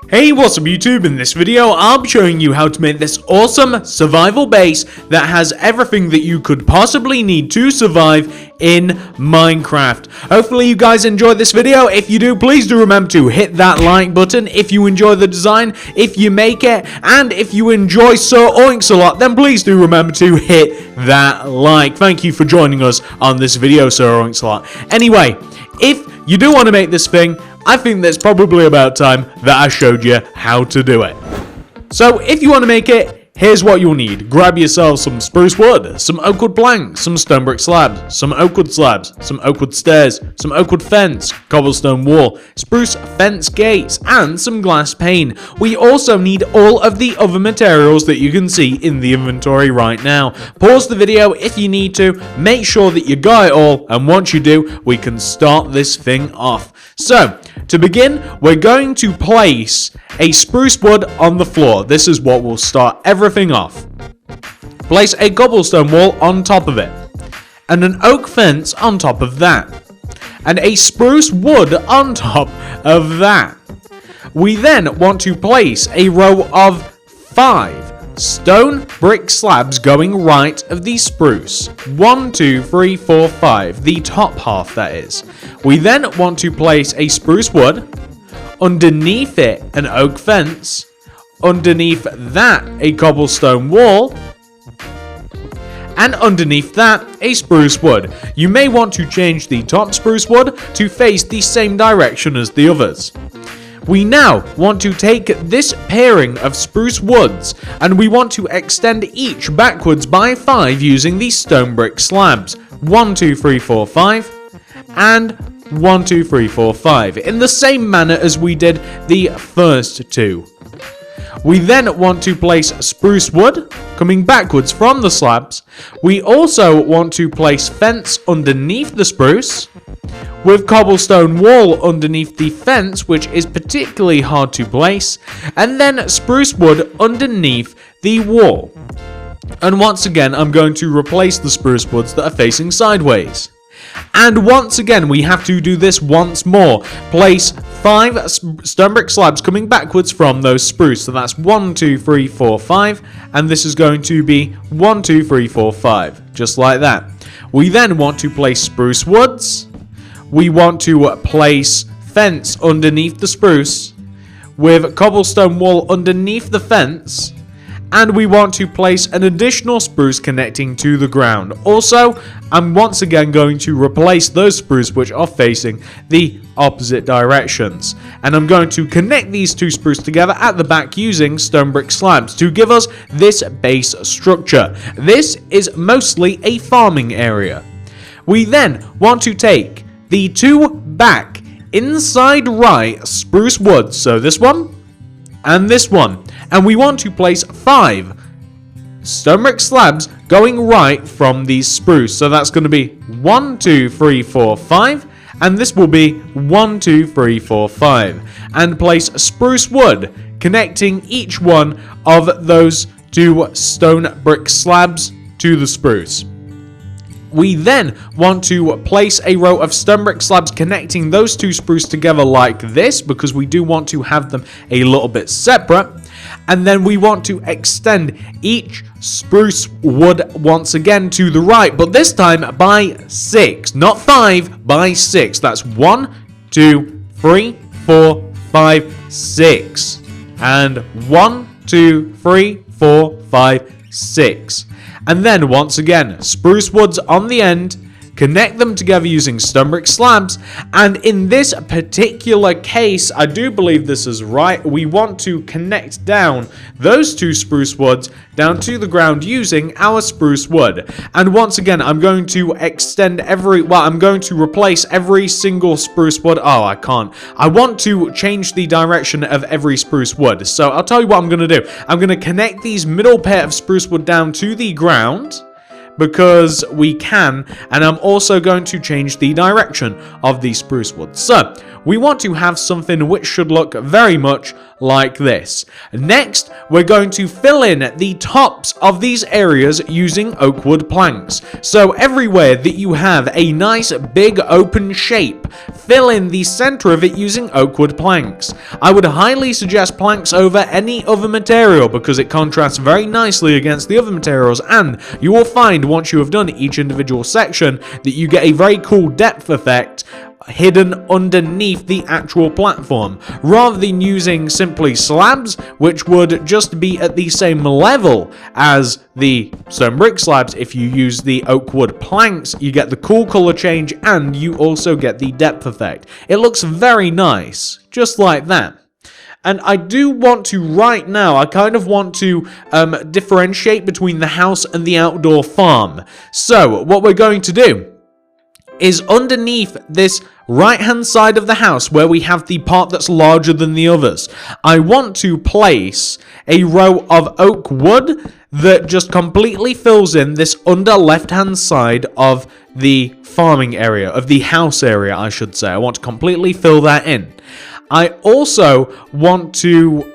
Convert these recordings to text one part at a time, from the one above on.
Hey, what's up YouTube? In this video, I'm showing you how to make this awesome survival base that has everything that you could possibly need to survive in Minecraft. Hopefully you guys enjoyed this video. If you do, please do remember to hit that like button if you enjoy the design, if you make it, and if you enjoy Sir Oinks a lot, then please do remember to hit that like. Thank you for joining us on this video, Sir Oinks a lot. Anyway, if you do want to make this thing, I think that's probably about time that I showed you how to do it. So if you want to make it, here's what you'll need. Grab yourself some spruce wood, some oak wood planks, some stone brick slabs, some oak wood slabs, some oak wood stairs, some oak wood fence, cobblestone wall, spruce fence gates, and some glass pane. We also need all of the other materials that you can see in the inventory right now. Pause the video if you need to, make sure that you got it all, and once you do, we can start this thing off. So, to begin, we're going to place a spruce wood on the floor. This is what will start everything off. Place a cobblestone wall on top of it, and an oak fence on top of that, and a spruce wood on top of that. We then want to place a row of 5 stone brick slabs going right of the spruce. 1, 2, 3, 4, 5. The top half, that is. We then want to place a spruce wood. Underneath it, an oak fence. Underneath that, a cobblestone wall. And underneath that, a spruce wood. You may want to change the top spruce wood to face the same direction as the others. We now want to take this pairing of spruce woods and we want to extend each backwards by 5 using these stone brick slabs. 1, 2, 3, 4, 5 and 1, 2, 3, 4, 5 in the same manner as we did the first two. We then want to place spruce wood coming backwards from the slabs. We also want to place fence underneath the spruce, with cobblestone wall underneath the fence, which is particularly hard to place, and then spruce wood underneath the wall. And once again, I'm going to replace the spruce woods that are facing sideways. And once again, we have to do this once more. Place 5 stone brick slabs coming backwards from those spruce. So that's 1, 2, 3, 4, 5. And this is going to be 1, 2, 3, 4, 5. Just like that. We then want to place spruce woods. We want to place fence underneath the spruce with cobblestone wall underneath the fence, and we want to place an additional spruce connecting to the ground. Also, I'm once again going to replace those spruce which are facing the opposite directions, and I'm going to connect these two spruce together at the back using stone brick slabs to give us this base structure. This is mostly a farming area. We then want to take the 2 back inside right spruce woods, so this one and this one, and we want to place 5 stone brick slabs going right from these spruce. So that's going to be 1, 2, 3, 4, 5, and this will be 1, 2, 3, 4, 5, and place spruce wood connecting each one of those 2 stone brick slabs to the spruce. We then want to place a row of stone brick slabs connecting those 2 spruce together like this, because we do want to have them a little bit separate. And then we want to extend each spruce wood once again to the right, but this time by 6, not 5, by 6. That's 1, 2, 3, 4, 5, 6. And 1, 2, 3, 4, 5, 6. And then once again, spruce woods on the end, connect them together using stone brick slabs, and in this particular case, I do believe this is right, we want to connect down those 2 spruce woods down to the ground using our spruce wood. And once again, I'm going to I'm going to replace every single spruce wood. Oh, I can't. I want to change the direction of every spruce wood. So I'll tell you what I'm going to do. I'm going to connect these middle pair of spruce wood down to the ground, because we can, and I'm also going to change the direction of the spruce wood. So we want to have something which should look very much like this. Next, we're going to fill in the tops of these areas using oak wood planks. So everywhere that you have a nice big open shape, fill in the center of it using oak wood planks. I would highly suggest planks over any other material because it contrasts very nicely against the other materials, and you will find once you have done each individual section that you get a very cool depth effect hidden underneath the actual platform, rather than using simply slabs, which would just be at the same level as the stone brick slabs. If you use the oak wood planks, you get the cool color change and you also get the depth effect. It looks very nice, just like that. And I do want to, right now, I kind of want to differentiate between the house and the outdoor farm. So what we're going to do is underneath this right hand side of the house where we have the part that's larger than the others, I want to place a row of oak wood that just completely fills in this under left hand side of the farming area, of the house area I should say. I want to completely fill that in. I also want to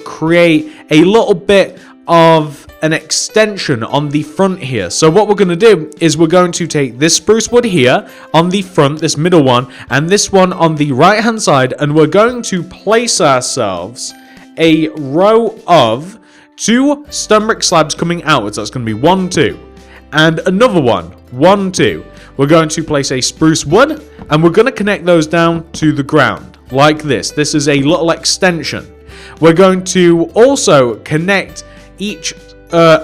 create a little bit of an extension on the front here. So what we're going to do is we're going to take this spruce wood here on the front, this middle one, and this one on the right hand side, and we're going to place ourselves a row of 2 stone brick slabs coming outwards. That's going to be 1, 2, and another one, 1, 2. We're going to place a spruce wood, and we're going to connect those down to the ground like this. This is a little extension. We're going to also connect each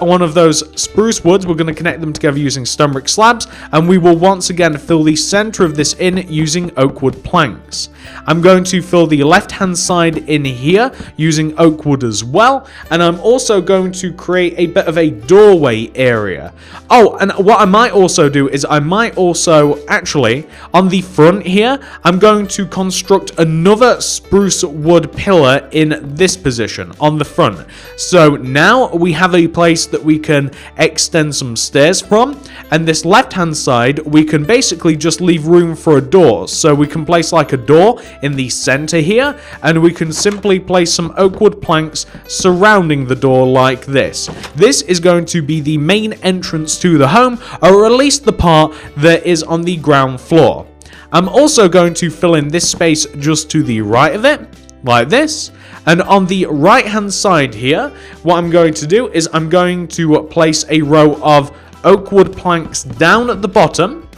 one of those spruce woods. We're going to connect them together using stone brick slabs, and we will once again fill the center of this in using oak wood planks. I'm going to fill the left hand side in here using oak wood as well, and I'm also going to create a bit of a doorway area. Oh, and what I might also do is I might also actually on the front here, I'm going to construct another spruce wood pillar in this position on the front. So now we have a place that we can extend some stairs from, and this left hand side we can basically just leave room for a door. So we can place like a door in the center here, and we can simply place some oak wood planks surrounding the door like this. This is going to be the main entrance to the home, or at least the part that is on the ground floor. I'm also going to fill in this space just to the right of it, like this. And on the right hand side here, what I'm going to do is I'm going to place a row of oak wood planks down at the bottom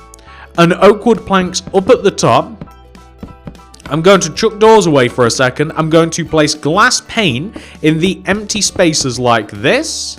and oak wood planks up at the top. I'm going to chuck doors away for a second. I'm going to place glass pane in the empty spaces like this.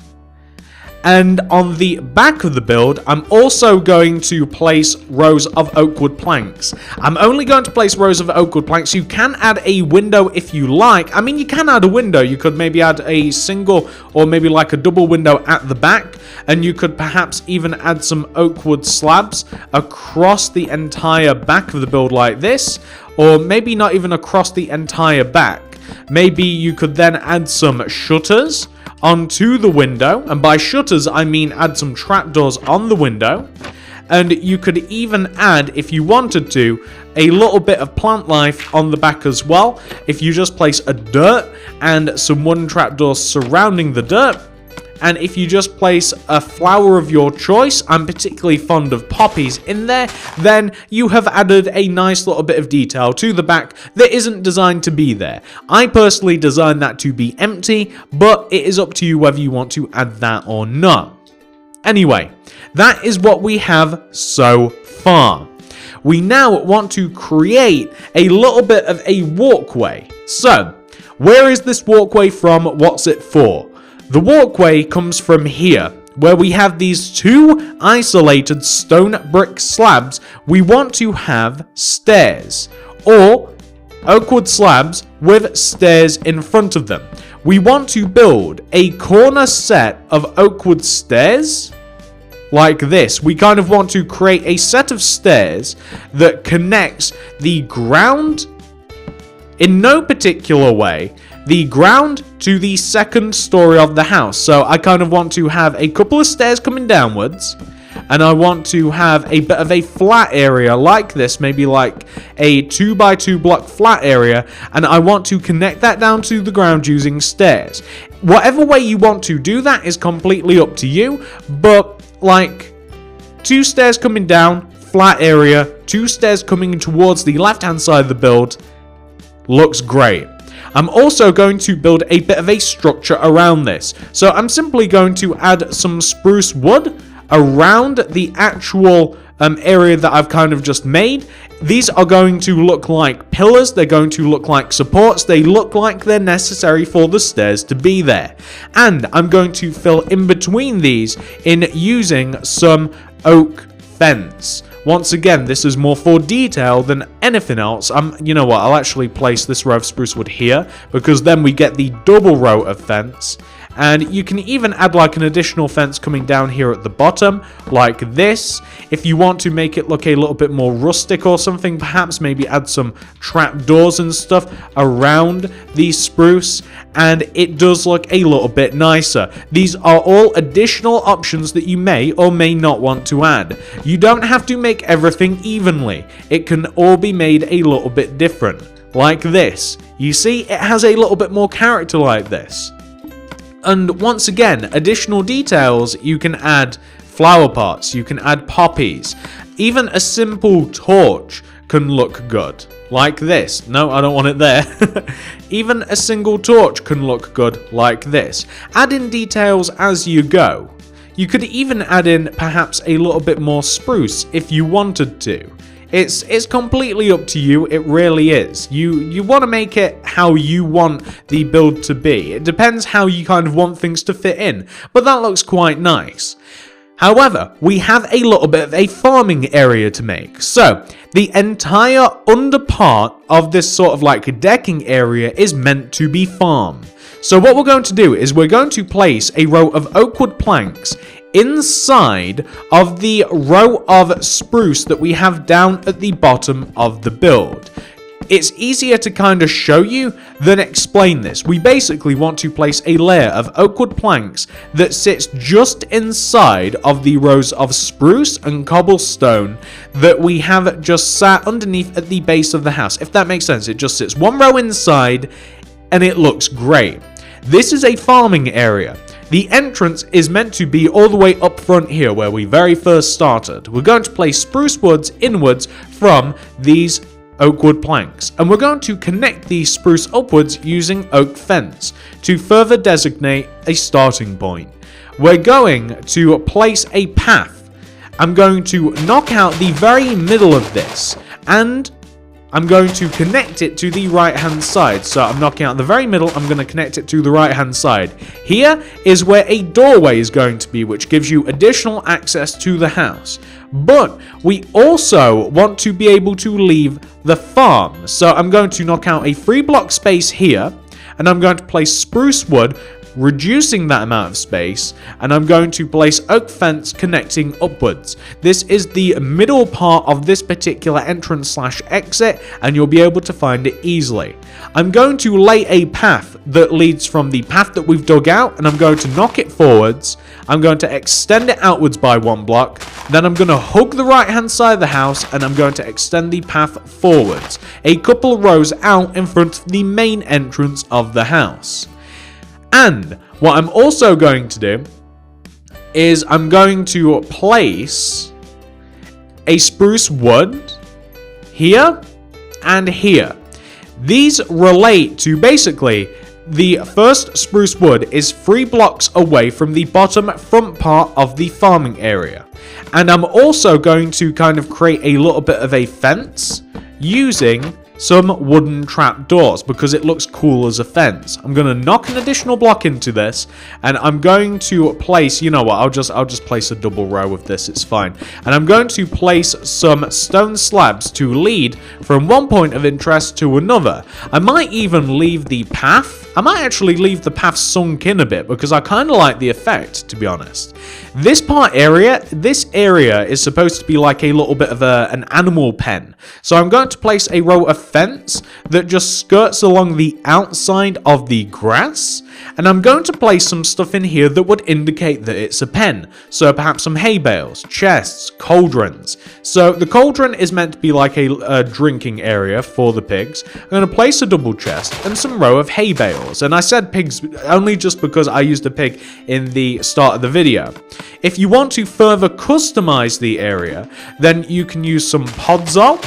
And on the back of the build, I'm also going to place rows of oak wood planks. I'm only going to place rows of oak wood planks. You can add a window if you like. I mean, you can add a window. You could maybe add a single or maybe like a double window at the back. And you could perhaps even add some oak wood slabs across the entire back of the build like this. Or maybe not even across the entire back. Maybe you could then add some shutters onto the window, and by shutters I mean add some trapdoors on the window, and you could even add, if you wanted to, a little bit of plant life on the back as well. If you just place a dirt and some wooden trapdoors surrounding the dirt, and if you just place a flower of your choice, I'm particularly fond of poppies in there, then you have added a nice little bit of detail to the back that isn't designed to be there. I personally designed that to be empty, but it is up to you whether you want to add that or not. Anyway, that is what we have so far. We now want to create a little bit of a walkway. So, where is this walkway from? What's it for? The walkway comes from here, where we have these 2 isolated stone brick slabs. We want to have stairs, or oak wood slabs with stairs in front of them. We want to build a corner set of oak wood stairs like this. We kind of want to create a set of stairs that connects the ground in no particular way, the ground to the second story of the house. So I kind of want to have a couple of stairs coming downwards, and I want to have a bit of a flat area like this, maybe like a 2x2 block flat area, and I want to connect that down to the ground using stairs. Whatever way you want to do that is completely up to you, but like 2 stairs coming down, flat area, 2 stairs coming towards the left-hand side of the build, looks great. I'm also going to build a bit of a structure around this. So I'm simply going to add some spruce wood around the actual area that I've kind of just made. These are going to look like pillars, they're going to look like supports, they look like they're necessary for the stairs to be there. And I'm going to fill in between these in using some oak fence. Once again, this is more for detail than anything else. You know what, I'll actually place this row of spruce wood here, because then we get the double row of fence. And you can even add like an additional fence coming down here at the bottom, like this. If you want to make it look a little bit more rustic or something, perhaps maybe add some trapdoors and stuff around the spruce, and it does look a little bit nicer. These are all additional options that you may or may not want to add. You don't have to make everything evenly. It can all be made a little bit different, like this. You see, it has a little bit more character like this. And once again, additional details, you can add flower pots, you can add poppies. Even a simple torch can look good, like this. No, I don't want it there. Even a single torch can look good like this. Add in details as you go. You could even add in perhaps a little bit more spruce if you wanted to. It's completely up to you, it really is. You want to make it how you want the build to be. It depends how you kind of want things to fit in, but that looks quite nice. However, we have a little bit of a farming area to make. So, the entire under part of this sort of like decking area is meant to be farm. So what we're going to do is we're going to place a row of oak wood planks inside of the row of spruce that we have down at the bottom of the build. It's easier to kind of show you than explain this. We basically want to place a layer of oak wood planks that sits just inside of the rows of spruce and cobblestone that we have just sat underneath at the base of the house. If that makes sense, it just sits one row inside and it looks great. This is a farming area. The entrance is meant to be all the way up front here where we very first started. We're going to place spruce woods inwards from these oak wood planks, and we're going to connect these spruce upwards using oak fence to further designate a starting point. We're going to place a path. I'm going to knock out the very middle of this, and I'm going to connect it to the right hand side. So I'm knocking out the very middle, I'm going to connect it to the right hand side. Here is where a doorway is going to be, which gives you additional access to the house. But we also want to be able to leave the farm. So I'm going to knock out a 3 block space here, and I'm going to place spruce wood, reducing that amount of space, and I'm going to place oak fence connecting upwards. This is the middle part of this particular entrance slash exit, and you'll be able to find it easily. I'm going to lay a path that leads from the path that we've dug out, and I'm going to knock it forwards. I'm going to extend it outwards by 1 block, then I'm going to hug the right hand side of the house, and I'm going to extend the path forwards, a couple rows out in front of the main entrance of the house. And what I'm also going to do is I'm going to place a spruce wood here and here. These relate to basically the first spruce wood is 3 blocks away from the bottom front part of the farming area. And I'm also going to kind of create a little bit of a fence using some wooden trapdoors because it looks cool as a fence. I'm going to knock an additional block into this, and I'm going to place, you know what, I'll just place a double row of this, it's fine. And I'm going to place some stone slabs to lead from one point of interest to another. I might even leave the path I might actually leave the path sunk in a bit because I kind of like the effect, to be honest. This area is supposed to be like a little bit of an animal pen. So I'm going to place a row of fence that just skirts along the outside of the grass. And I'm going to place some stuff in here that would indicate that it's a pen. So perhaps some hay bales, chests, cauldrons. So the cauldron is meant to be like a drinking area for the pigs. I'm going to place a double chest and some row of hay bales. And I said pigs only just because I used a pig in the start of the video. If you want to further customize the area, then you can use some podzol.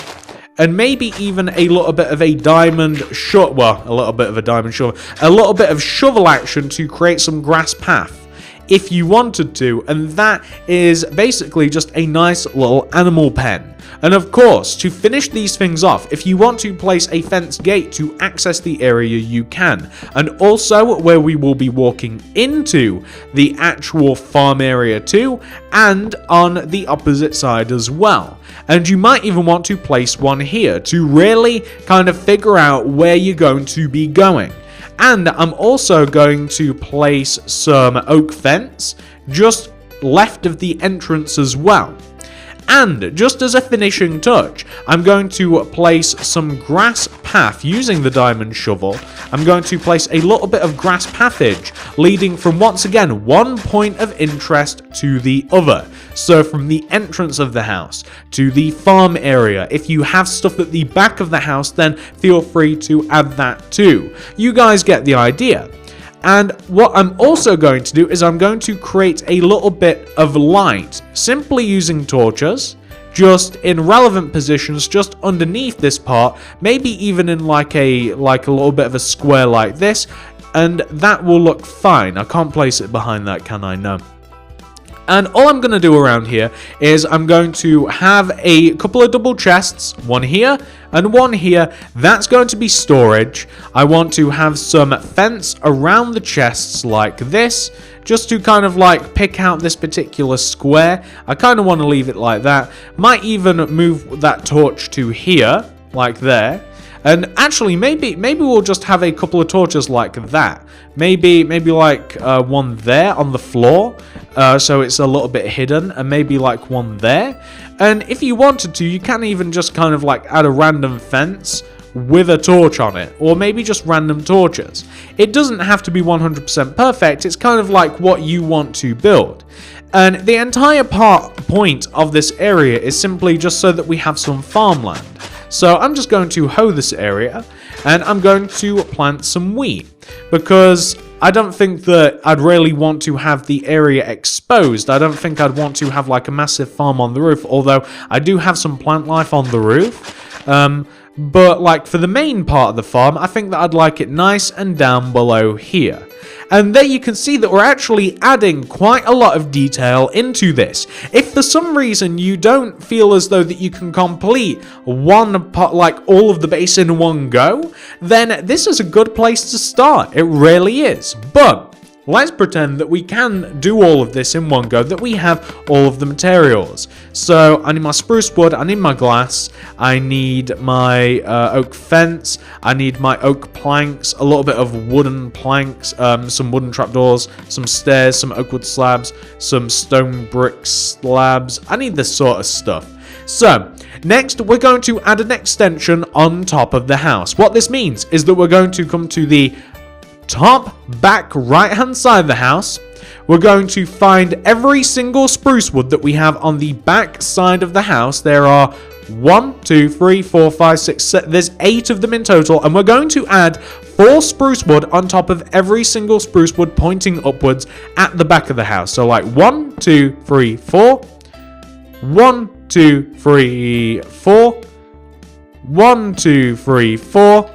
And maybe even a little bit of a diamond shovel, well, a little bit of a diamond shovel, a little bit of shovel action to create some grass path, if you wanted to, and that is basically just a nice little animal pen. And of course, to finish these things off, if you want to place a fence gate to access the area, you can. And also where we will be walking into the actual farm area too, and on the opposite side as well. And you might even want to place one here to really kind of figure out where you're going to be going. And I'm also going to place some oak fence just left of the entrance as well. And just as a finishing touch, I'm going to place some grass path using the diamond shovel. I'm going to place a little bit of grass pathage leading from, once again, one point of interest to the other. So from the entrance of the house to the farm area. If you have stuff at the back of the house, then feel free to add that too. You guys get the idea. And what I'm also going to do is I'm going to create a little bit of light simply using torches, just in relevant positions just underneath this part, maybe even in like a little bit of a square like this, and that will look fine. I can't place it behind that, can I? No. And all I'm going to do around here is I'm going to have a couple of double chests, one here and one here. That's going to be storage. I want to have some fence around the chests like this, just to kind of like pick out this particular square. I kind of want to leave it like that. Might even move that torch to here, like there. And actually, maybe we'll just have a couple of torches like that. Maybe like one there on the floor, so it's a little bit hidden, and maybe like one there. And if you wanted to, you can even just kind of like add a random fence with a torch on it, or maybe just random torches. It doesn't have to be 100% perfect. It's kind of like what you want to build. And the entire point of this area is simply just so that we have some farmland. So I'm just going to hoe this area, and I'm going to plant some wheat, because I don't think that I'd really want to have the area exposed. I don't think I'd want to have like a massive farm on the roof, although I do have some plant life on the roof. But like for the main part of the farm, I think that I'd like it nice and down below here. And there you can see that we're actually adding quite a lot of detail into this. If for some reason you don't feel as though that you can complete one part, like all of the base in one go, then this is a good place to start. It really is. But let's pretend that we can do all of this in one go, that we have all of the materials. So I need my spruce wood, I need my glass, I need my oak fence, I need my oak planks, a little bit of wooden planks, some wooden trapdoors, some stairs, some oak wood slabs, some stone brick slabs. I need this sort of stuff. So, next we're going to add an extension on top of the house. What this means is that we're going to come to the top back right hand side of the house. We're going to find every single spruce wood that we have on the back side of the house. There are 1, 2, 3, 4, 5, 6, 7, there's 8 of them in total, and we're going to add 4 spruce wood on top of every single spruce wood pointing upwards at the back of the house. So like 1, 2, 3, 4, 1, 2, 3, 4, 1, 2, 3, 4,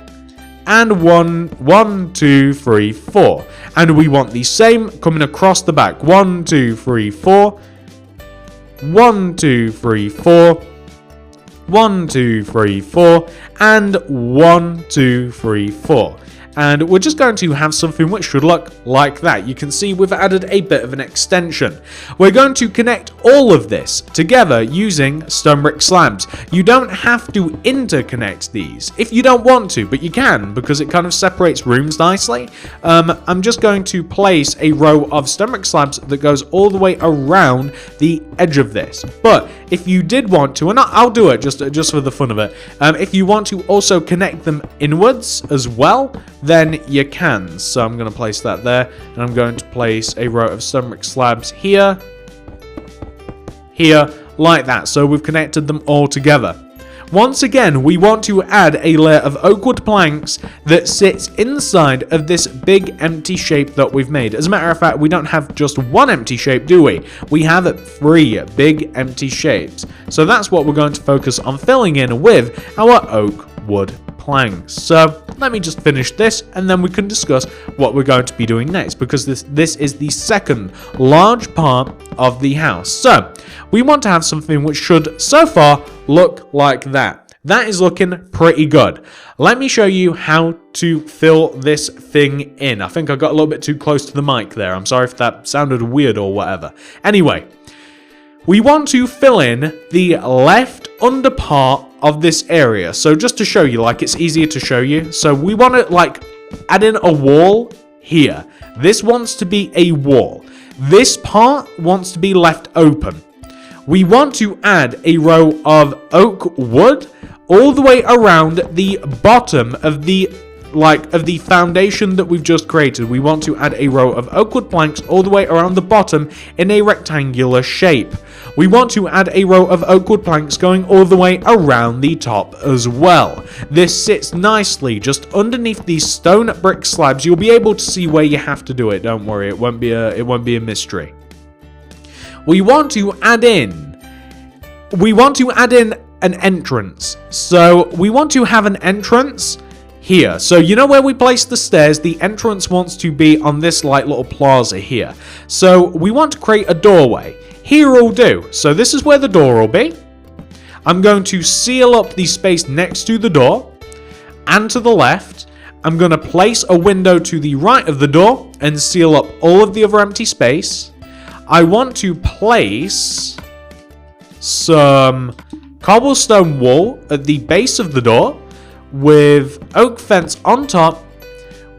and 1, 2, 3, 4. And we want the same coming across the back. 1, 2, 3, 4. 1, 2, 3, 4. 1, 2, 3, 4. And 1, 2, 3, 4. And we're just going to have something which should look like that. You can see we've added a bit of an extension. We're going to connect all of this together using stone brick slabs. You don't have to interconnect these if you don't want to, but you can because it kind of separates rooms nicely. I'm just going to place a row of stone brick slabs that goes all the way around the edge of this. But if you did want to, and I'll do it just for the fun of it, if you want to also connect them inwards as well, then you can. So I'm going to place that there, and I'm going to place a row of stone brick slabs here, like that. So we've connected them all together. Once again, we want to add a layer of oak wood planks that sits inside of this big empty shape that we've made. As a matter of fact, we don't have just one empty shape, do we? We have 3 big empty shapes. So that's what we're going to focus on filling in with our oak wood planks. So let me just finish this, and then we can discuss what we're going to be doing next, because this is the second large part of the house. So we want to have something which should so far look like that. That is looking pretty good. Let me show you how to fill this thing in. I think I got a little bit too close to the mic there. I'm sorry if that sounded weird or whatever. Anyway, we want to fill in the left under part of this area. So just to show you, like, it's easier to show you. So we want to like add in a wall here. This wants to be a wall. This part wants to be left open. We want to add a row of oak wood all the way around the bottom of the foundation that we've just created. We want to add a row of oak wood planks all the way around the bottom in a rectangular shape. We want to add a row of oak wood planks going all the way around the top as well. This sits nicely just underneath these stone brick slabs. You'll be able to see where you have to do it. Don't worry, it won't be a mystery. We want to add in an entrance. So we want to have an entrance here. So you know where we place the stairs? The entrance wants to be on this like little plaza here. So we want to create a doorway. Here will do. So this is where the door will be. I'm going to seal up the space next to the door and to the left. I'm going to place a window to the right of the door and seal up all of the other empty space. I want to place some cobblestone wall at the base of the door with oak fence on top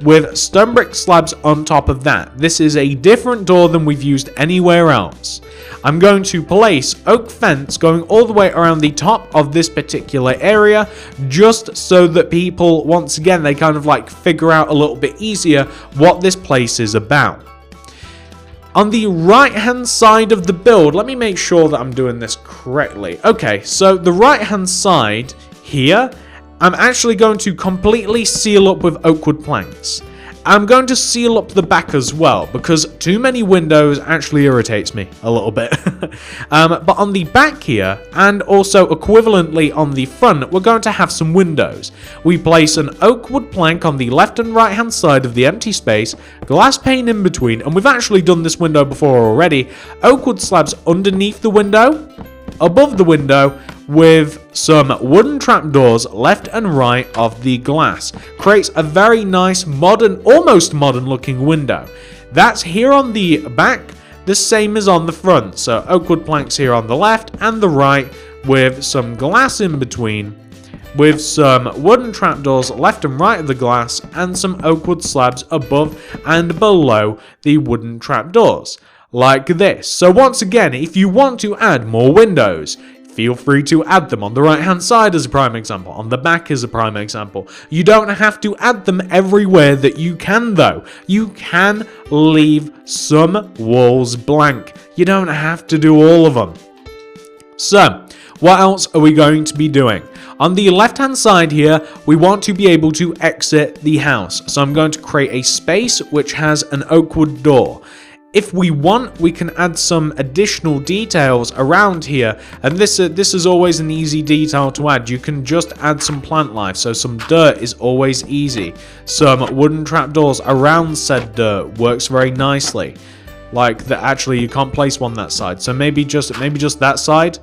with stone brick slabs on top of that. This is a different door than we've used anywhere else. I'm going to place oak fence going all the way around the top of this particular area, just so that people, once again, they kind of like figure out a little bit easier what this place is about. On the right hand side of the build, let me make sure that I'm doing this correctly. Okay, so the right hand side here, I'm actually going to completely seal up with oak wood planks. I'm going to seal up the back as well, because too many windows actually irritates me a little bit. But on the back here, and also equivalently on the front, we're going to have some windows. We place an oak wood plank on the left and right hand side of the empty space, glass pane in between, and we've actually done this window before already. Oak wood slabs underneath the window, above the window, with some wooden trapdoors left and right of the glass. Creates a very nice modern, almost modern looking window. That's here on the back, the same as on the front. So oak wood planks here on the left and the right with some glass in between, with some wooden trapdoors left and right of the glass, and some oak wood slabs above and below the wooden trapdoors, like this. So once again, if you want to add more windows, feel free to add them on the right hand side as a prime example, on the back as a prime example. You don't have to add them everywhere that you can though. You can leave some walls blank. You don't have to do all of them. So, what else are we going to be doing? On the left hand side here, we want to be able to exit the house. So I'm going to create a space which has an oak wood door. If we want, we can add some additional details around here, and this is always an easy detail to add. You can just add some plant life, so some dirt is always easy. Some wooden trapdoors around said dirt works very nicely. Like that, actually you can't place one that side, so maybe just that side,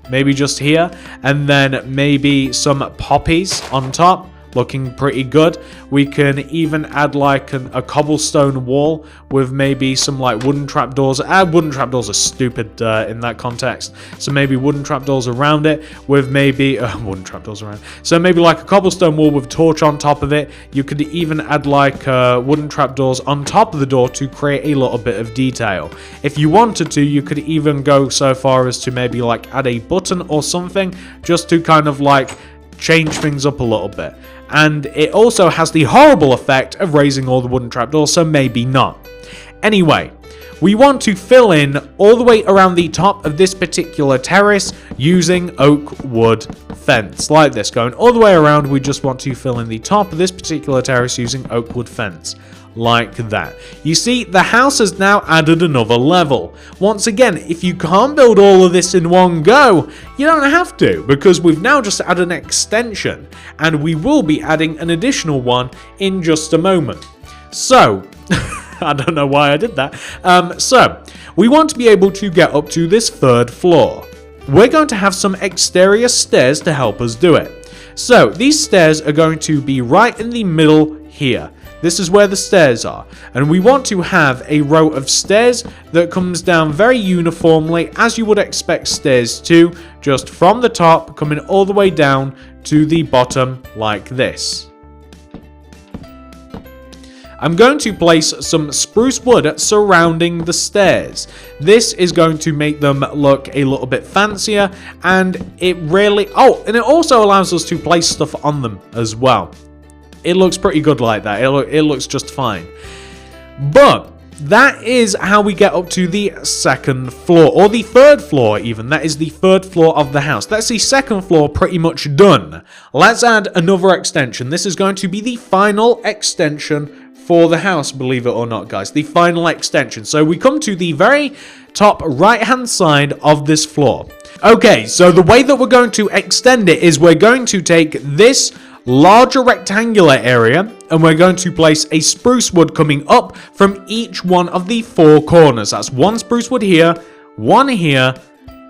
maybe just here, and then maybe some poppies on top, looking pretty good. We can even add like a cobblestone wall with maybe some like wooden trapdoors. Wooden trapdoors are stupid in that context. So maybe wooden trapdoors around it with maybe wooden trapdoors around. So maybe like a cobblestone wall with a torch on top of it. You could even add like wooden trapdoors on top of the door to create a little bit of detail. If you wanted to, you could even go so far as to maybe like add a button or something just to kind of like change things up a little bit. And it also has the horrible effect of raising all the wooden trapdoors, so maybe not. Anyway, we want to fill in all the way around the top of this particular terrace using oak wood fence, like this. Going all the way around, we just want to fill in the top of this particular terrace using oak wood fence. Like that. You see, the house has now added another level. Once again, if you can't build all of this in one go, you don't have to, because we've now just added an extension, and we will be adding an additional one in just a moment. So, I don't know why I did that. So, we want to be able to get up to this third floor. We're going to have some exterior stairs to help us do it. So, these stairs are going to be right in the middle here. This is where the stairs are, and we want to have a row of stairs that comes down very uniformly, as you would expect stairs to, just from the top coming all the way down to the bottom like this. I'm going to place some spruce wood surrounding the stairs. This is going to make them look a little bit fancier, and it also allows us to place stuff on them as well. It looks pretty good like that. It looks just fine. But that is how we get up to the second floor, or the third floor even. That is the third floor of the house. That's the second floor pretty much done. Let's add another extension. This is going to be the final extension for the house, believe it or not, guys. The final extension. So we come to the very top right-hand side of this floor. Okay, so the way that we're going to extend it is we're going to take this larger rectangular area, and we're going to place a spruce wood coming up from each one of the four corners. That's one spruce wood here, one here,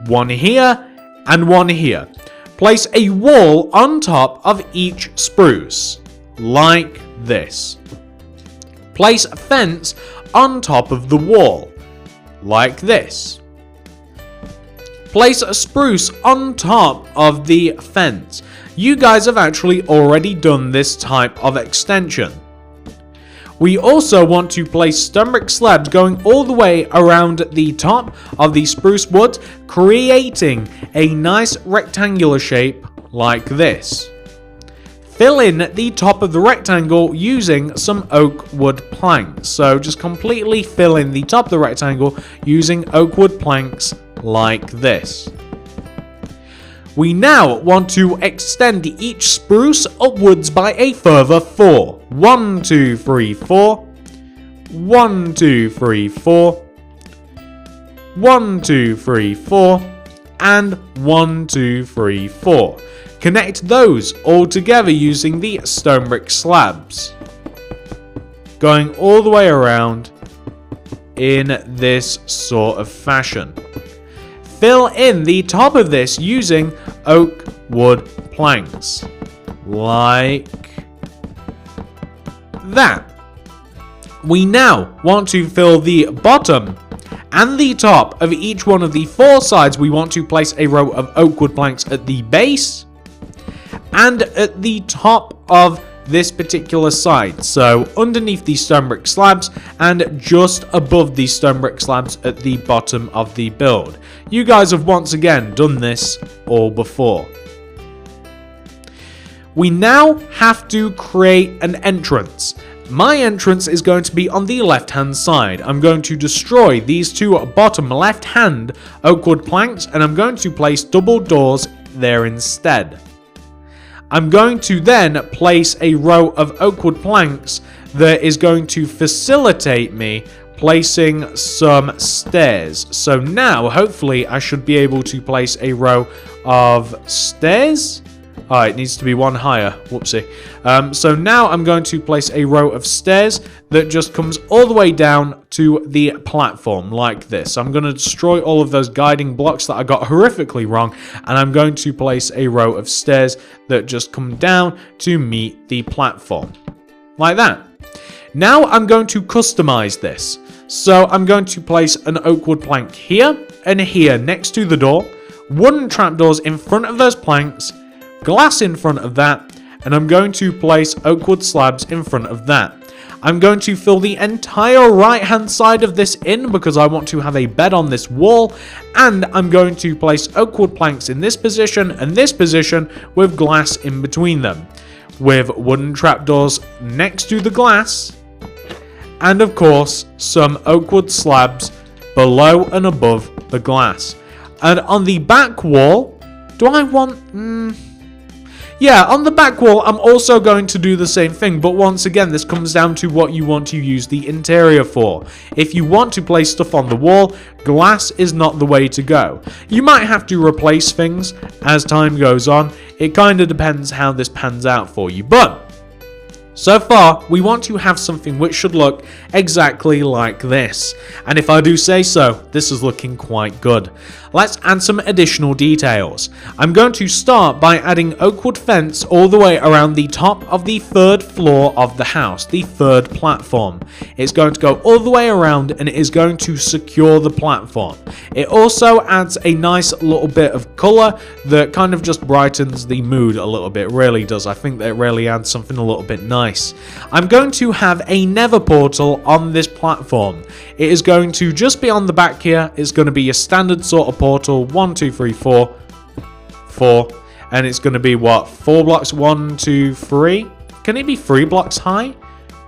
one here, and one here. Place a wall on top of each spruce, like this. Place a fence on top of the wall, like this. Place a spruce on top of the fence. You guys have actually already done this type of extension. We also want to place stone brick slabs going all the way around the top of the spruce wood, creating a nice rectangular shape like this. Fill in the top of the rectangle using some oak wood planks. So just completely fill in the top of the rectangle using oak wood planks like this. We now want to extend each spruce upwards by a further 4. 1, 2, 3, 4. 1, 2, 3, 4. 1, 2, 3, 4. And 1, 2, 3, 4. Connect those all together using the stone brick slabs. Going all the way around in this sort of fashion. Fill in the top of this using oak wood planks, like that. We now want to fill the bottom and the top of each one of the four sides. We want to place a row of oak wood planks at the base and at the top of this particular side. So underneath these stone brick slabs and just above these stone brick slabs at the bottom of the build. You guys have once again done this all before. We now have to create an entrance. My entrance is going to be on the left hand side. I'm going to destroy these two bottom left hand oak wood planks, and I'm going to place double doors there instead. I'm going to then place a row of oak wood planks that is going to facilitate me placing some stairs. So now, hopefully, I should be able to place a row of stairs. Oh, it needs to be one higher. Whoopsie. So now I'm going to place a row of stairs that just comes all the way down to the platform like this. I'm going to destroy all of those guiding blocks that I got horrifically wrong, and I'm going to place a row of stairs that just come down to meet the platform. Like that. Now I'm going to customize this. So I'm going to place an oak wood plank here and here next to the door, wooden trapdoors in front of those planks, glass in front of that, and I'm going to place oak wood slabs in front of that. I'm going to fill the entire right hand side of this in because I want to have a bed on this wall, and I'm going to place oak wood planks in this position and this position with glass in between them, with wooden trapdoors next to the glass, and of course some oak wood slabs below and above the glass. And on the back wall, do I want... Yeah, on the back wall, I'm also going to do the same thing, but once again, this comes down to what you want to use the interior for. If you want to place stuff on the wall, glass is not the way to go. You might have to replace things as time goes on. It kind of depends how this pans out for you, but so far, we want to have something which should look exactly like this. And if I do say so, this is looking quite good. Let's add some additional details. I'm going to start by adding oak wood fence all the way around the top of the third floor of the house, the third platform. It's going to go all the way around and it is going to secure the platform. It also adds a nice little bit of color that kind of just brightens the mood a little bit, really does. I think that it really adds something a little bit nice. I'm going to have a nether portal on this platform. It is going to just be on the back here. It's going to be a standard sort of portal. 1, 2, 3, 4. 4. And it's going to be what? 4 blocks? 1, 2, 3? Can it be 3 blocks high?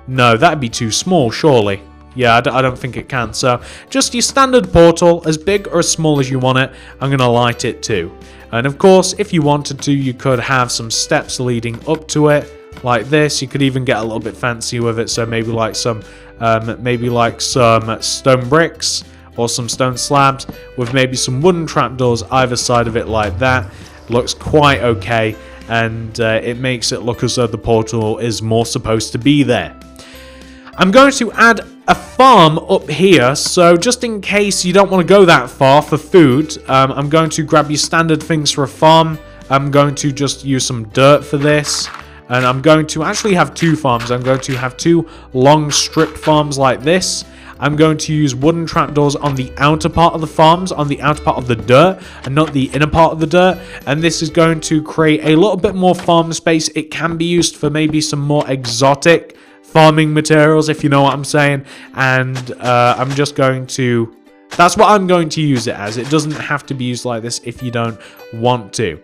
No, that'd be too small, surely. Yeah, I don't think it can. So just your standard portal, as big or as small as you want it. I'm going to light it too. And of course, if you wanted to, you could have some steps leading up to it. Like this. You could even get a little bit fancy with it, so maybe like some stone bricks or some stone slabs with maybe some wooden trapdoors either side of it like that. Looks quite okay, and it makes it look as though the portal is more supposed to be there. I'm going to add a farm up here, so just in case you don't want to go that far for food, I'm going to grab your standard things for a farm. I'm going to just use some dirt for this. And I'm going to actually have 2 farms. I'm going to have 2 long strip farms like this. I'm going to use wooden trapdoors on the outer part of the farms, on the outer part of the dirt, and not the inner part of the dirt. And this is going to create a little bit more farm space. It can be used for maybe some more exotic farming materials, if you know what I'm saying. And I'm just going to... That's what I'm going to use it as. It doesn't have to be used like this if you don't want to.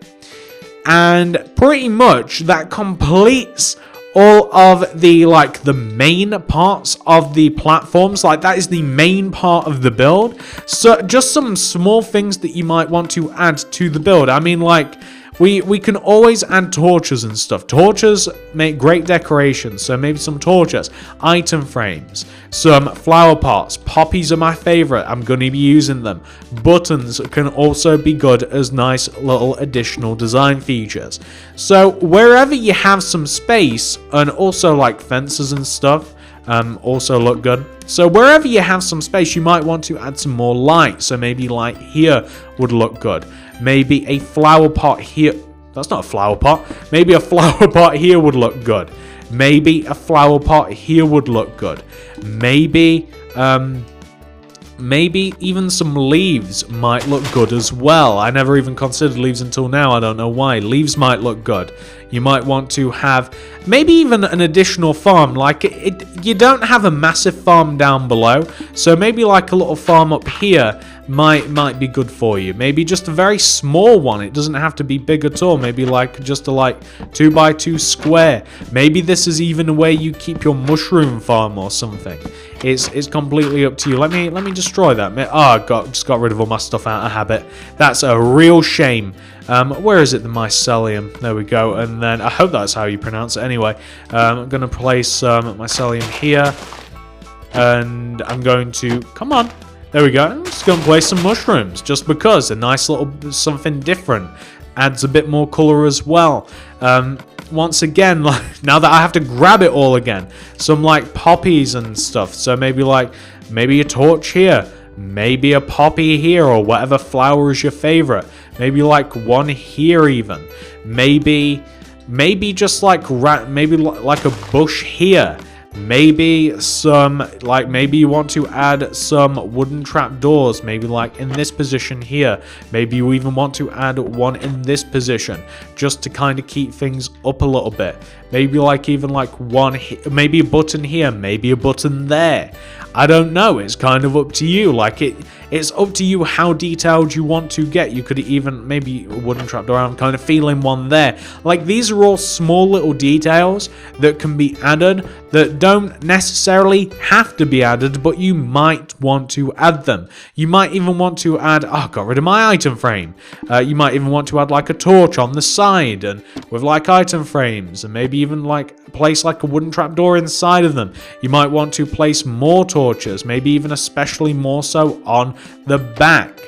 And pretty much that completes all of the main parts of the platforms. Like, that is the main part of the build. So just some small things that you might want to add to the build. I mean, like, we can always add torches and stuff. Torches make great decorations, so maybe some torches, item frames, some flower pots. Poppies are my favorite. I'm going to be using them. Buttons can also be good as nice little additional design features. So wherever you have some space, and also like fences and stuff, also look good. So wherever you have some space, you might want to add some more light. So maybe light here would look good. Maybe a flower pot here. That's not a flower pot. Maybe a flower pot here would look good. Maybe a flower pot here would look good. Maybe even some leaves might look good as well. I never even considered leaves until now. I don't know why. Leaves might look good. You might want to have maybe even an additional farm. Like you don't have a massive farm down below, so maybe like a little farm up here might be good for you. Maybe just a very small one. It doesn't have to be big at all. Maybe like just a 2x2 square. Maybe this is even where you keep your mushroom farm or something. It's completely up to you. Let me destroy that. Oh, just got rid of all my stuff out of habit. That's a real shame. Where is it? The mycelium. There we go. And then I hope that's how you pronounce it. Anyway, I'm going to place mycelium here, and I'm going to come on. There we go. I'm just going to place some mushrooms just because a nice little something different adds a bit more color as well. Once again, like now that I have to grab it all again, some like poppies and stuff. So maybe a torch here, maybe a poppy here, or whatever flower is your favorite. Maybe like one here even. Maybe just like maybe like a bush here. Maybe maybe you want to add some wooden trapdoors, maybe like in this position here. Maybe you even want to add one in this position, just to kind of keep things up a little bit. Maybe like even like one, maybe a button here, maybe a button there. I don't know, it's kind of up to you. Like it's up to you how detailed you want to get. You could even, maybe a wooden trapdoor, I'm kind of feeling one there. Like these are all small little details that can be added that don't necessarily have to be added, but you might want to add them. You might even want to add, oh, got rid of my item frame. You might even want to add like a torch on the side and with like item frames, and maybe even like place like a wooden trapdoor inside of them. You might want to place more torches, maybe even especially more so on the back.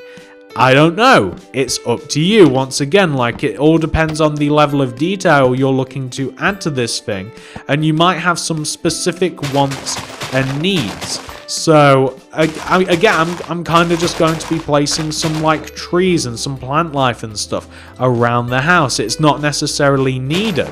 I don't know. It's up to you. Once again, like it all depends on the level of detail you're looking to add to this thing, and you might have some specific wants and needs. So again, I'm kind of just going to be placing some like trees and some plant life and stuff around the house. It's not necessarily needed,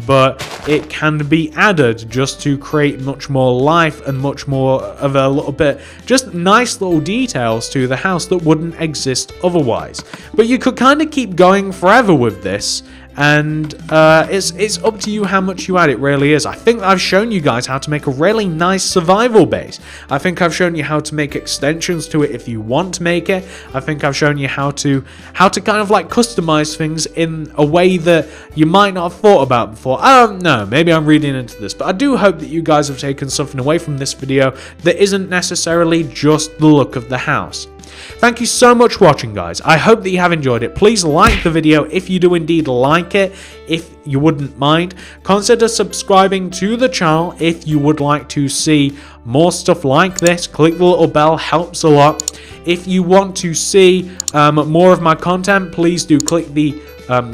but it can be added just to create much more life and much more of a little bit, just nice little details to the house that wouldn't exist otherwise. But you could kind of keep going forever with this, and it's up to you how much you add. It really is. I think I've shown you guys how to make a really nice survival base. I think I've shown you how to make extensions to it if you want to make it. I think I've shown you how to kind of like customize things in a way that you might not have thought about before. I don't know, maybe I'm reading into this, but I do hope that you guys have taken something away from this video that isn't necessarily just the look of the house. Thank you so much for watching, guys. I hope that you have enjoyed it. Please like the video if you do indeed like it. If you wouldn't mind, consider subscribing to the channel if you would like to see more stuff like this. Click the little bell, helps a lot. If you want to see more of my content, please do click the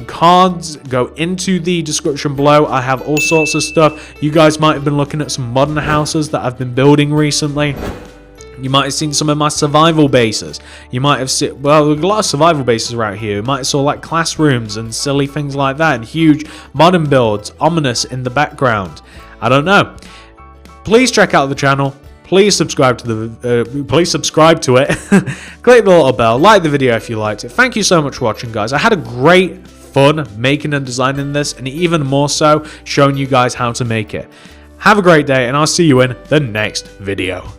cards, go into the description below. I have all sorts of stuff. You guys might have been looking at some modern houses that I've been building recently. You might have seen some of my survival bases. You might have seen, well, there's a lot of survival bases around here. You might have saw like classrooms and silly things like that, and huge modern builds, ominous in the background. I don't know. Please check out the channel. Please subscribe to it. Click the little bell. Like the video if you liked it. Thank you so much for watching, guys. I had a great fun making and designing this, and even more so showing you guys how to make it. Have a great day, and I'll see you in the next video.